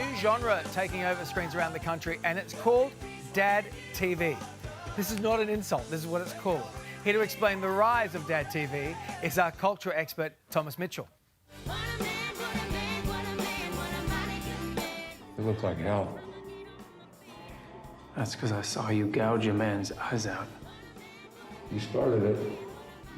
new genre taking over screens around the country, and it's called Dad TV. This is not an insult, this is what it's called. Here to explain the rise of Dad TV is our cultural expert, Thomas Mitchell. It looked like hell. That's because I saw you gouge your man's eyes out. You started it.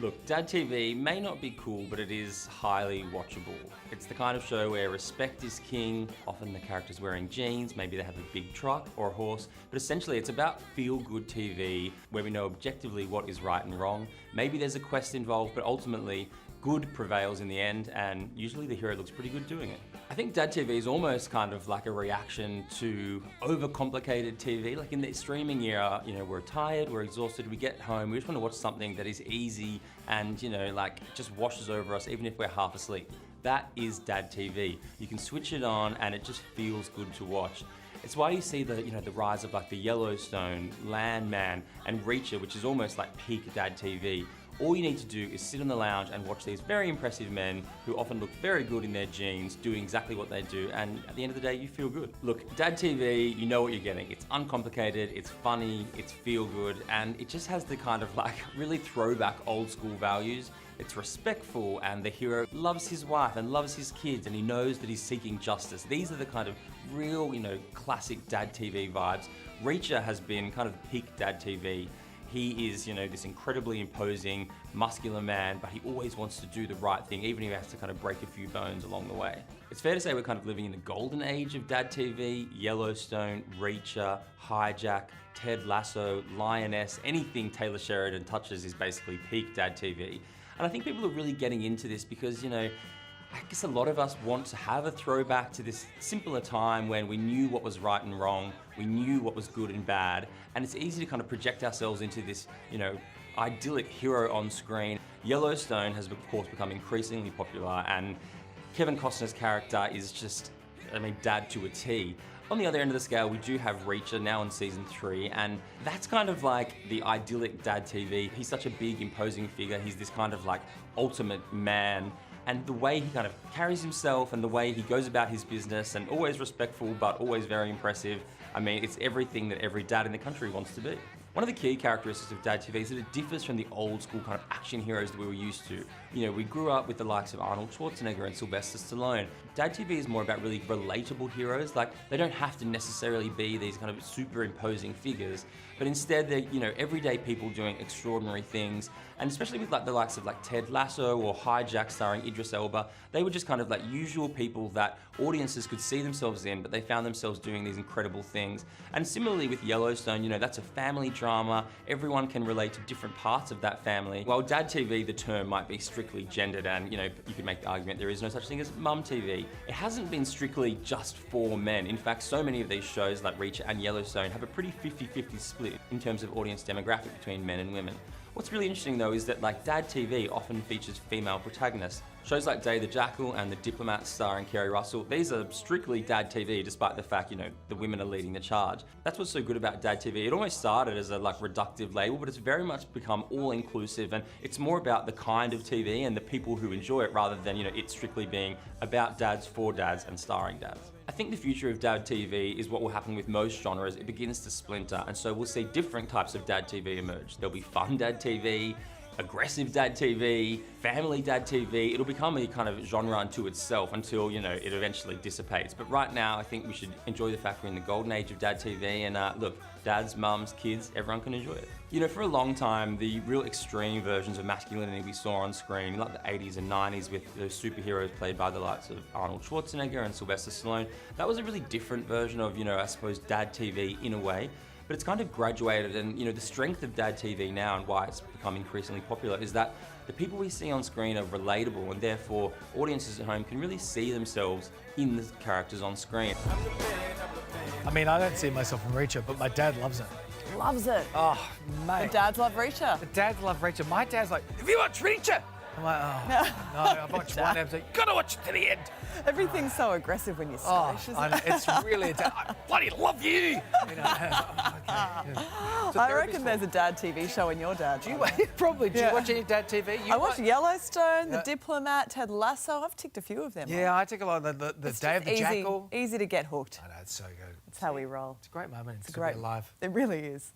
Look, Dad TV may not be cool, but it is highly watchable. It's the kind of show where respect is king. Often the character's wearing jeans, maybe they have a big truck or a horse, but essentially it's about feel-good TV where we know objectively what is right and wrong. Maybe there's a quest involved, but ultimately good prevails in the end, and usually the hero looks pretty good doing it. I think Dad TV is almost kind of like a reaction to overcomplicated TV. Like in the streaming era, you know, we're tired, we're exhausted, we get home, we just want to watch something that is easy and, you know, like just washes over us even if we're half asleep. That is Dad TV. You can switch it on and it just feels good to watch. It's why you see the, you know, the rise of like the Yellowstone, Landman, and Reacher, which is almost like peak Dad TV. All you need to do is sit on the lounge and watch these very impressive men who often look very good in their jeans, doing exactly what they do, and at the end of the day, you feel good. Look, Dad TV, you know what you're getting. It's uncomplicated, it's funny, it's feel good, and it just has the kind of like really throwback old school values. It's respectful, and the hero loves his wife and loves his kids, and he knows that he's seeking justice. These are the kind of real, you know, classic Dad TV vibes. Reacher has been kind of peak Dad TV. He is, you know, this incredibly imposing, muscular man, but he always wants to do the right thing, even if he has to kind of break a few bones along the way. It's fair to say we're kind of living in the golden age of Dad TV. Yellowstone, Reacher, Hijack, Ted Lasso, Lioness, anything Taylor Sheridan touches is basically peak Dad TV. And I think people are really getting into this because, you know, I guess a lot of us want to have a throwback to this simpler time when we knew what was right and wrong, we knew what was good and bad, and it's easy to kind of project ourselves into this, you know, idyllic hero on screen. Yellowstone has, of course, become increasingly popular, and Kevin Costner's character is just, I mean, Dad to a T. On the other end of the scale, we do have Reacher now in season 3, and that's kind of like the idyllic Dad TV. He's such a big, imposing figure. He's this kind of like ultimate man. And the way he kind of carries himself and the way he goes about his business, and always respectful, but always very impressive. I mean, it's everything that every dad in the country wants to be. One of the key characteristics of Dad TV is that it differs from the old school kind of action heroes that we were used to. You know, we grew up with the likes of Arnold Schwarzenegger and Sylvester Stallone. Dad TV is more about really relatable heroes. Like, they don't have to necessarily be these kind of super imposing figures, but instead they're, you know, everyday people doing extraordinary things. And especially with like the likes of like Ted Lasso or Hijack starring Idris Elba, they were just kind of like usual people that audiences could see themselves in, but they found themselves doing these incredible things. And similarly with Yellowstone, you know, that's a family drama. Everyone can relate to different parts of that family. While Dad TV, the term might be strictly gendered, and, you know, you could make the argument there is no such thing as Mum TV. It hasn't been strictly just for men. In fact, so many of these shows like Reacher and Yellowstone have a pretty 50-50 split in terms of audience demographic between men and women. What's really interesting though is that like Dad TV often features female protagonists. Shows like Day the Jackal and The Diplomat starring Kerry Russell, these are strictly Dad TV despite the fact, you know, the women are leading the charge. That's what's so good about Dad TV. It almost started as a like reductive label, but it's very much become all inclusive, and it's more about the kind of TV and the people who enjoy it rather than, you know, it strictly being about dads for dads and starring dads. I think the future of Dad TV is what will happen with most genres. It begins to splinter, and so we'll see different types of Dad TV emerge. There'll be fun Dad TV, aggressive Dad TV, family Dad TV. It'll become a kind of genre unto itself until, you know, it eventually dissipates. But right now, I think we should enjoy the fact we're in the golden age of Dad TV, and look, dads, mums, kids, everyone can enjoy it. You know, for a long time, the real extreme versions of masculinity we saw on screen, like the 80s and 90s with those superheroes played by the likes of Arnold Schwarzenegger and Sylvester Stallone, that was a really different version of, you know, I suppose Dad TV in a way. But it's kind of graduated, and, you know, the strength of Dad TV now and why it's become increasingly popular is that the people we see on screen are relatable, and therefore audiences at home can really see themselves in the characters on screen. I mean, I don't see myself in Reacher, but my dad loves it. Loves it. Oh, mate. The dads love Reacher. The dads love Reacher. My dad's like, have you watched Reacher? I'm like, oh, no, I've watched one episode. Gotta watch it to the end. Everything's so aggressive when you're Oh, Scottish, isn't I know, it? it's really, I bloody love you. You know, I reckon there's a dad TV show in your dad. Do you probably? Do you watch any dad TV? I watched Yellowstone, The Diplomat, Ted Lasso. I've ticked a few of them. Yeah, I take a lot of the It's Day of the just Jackal. Easy to get hooked. I know, it's so good. That's how we roll. It's a great moment. It's Great. to be alive. It really is.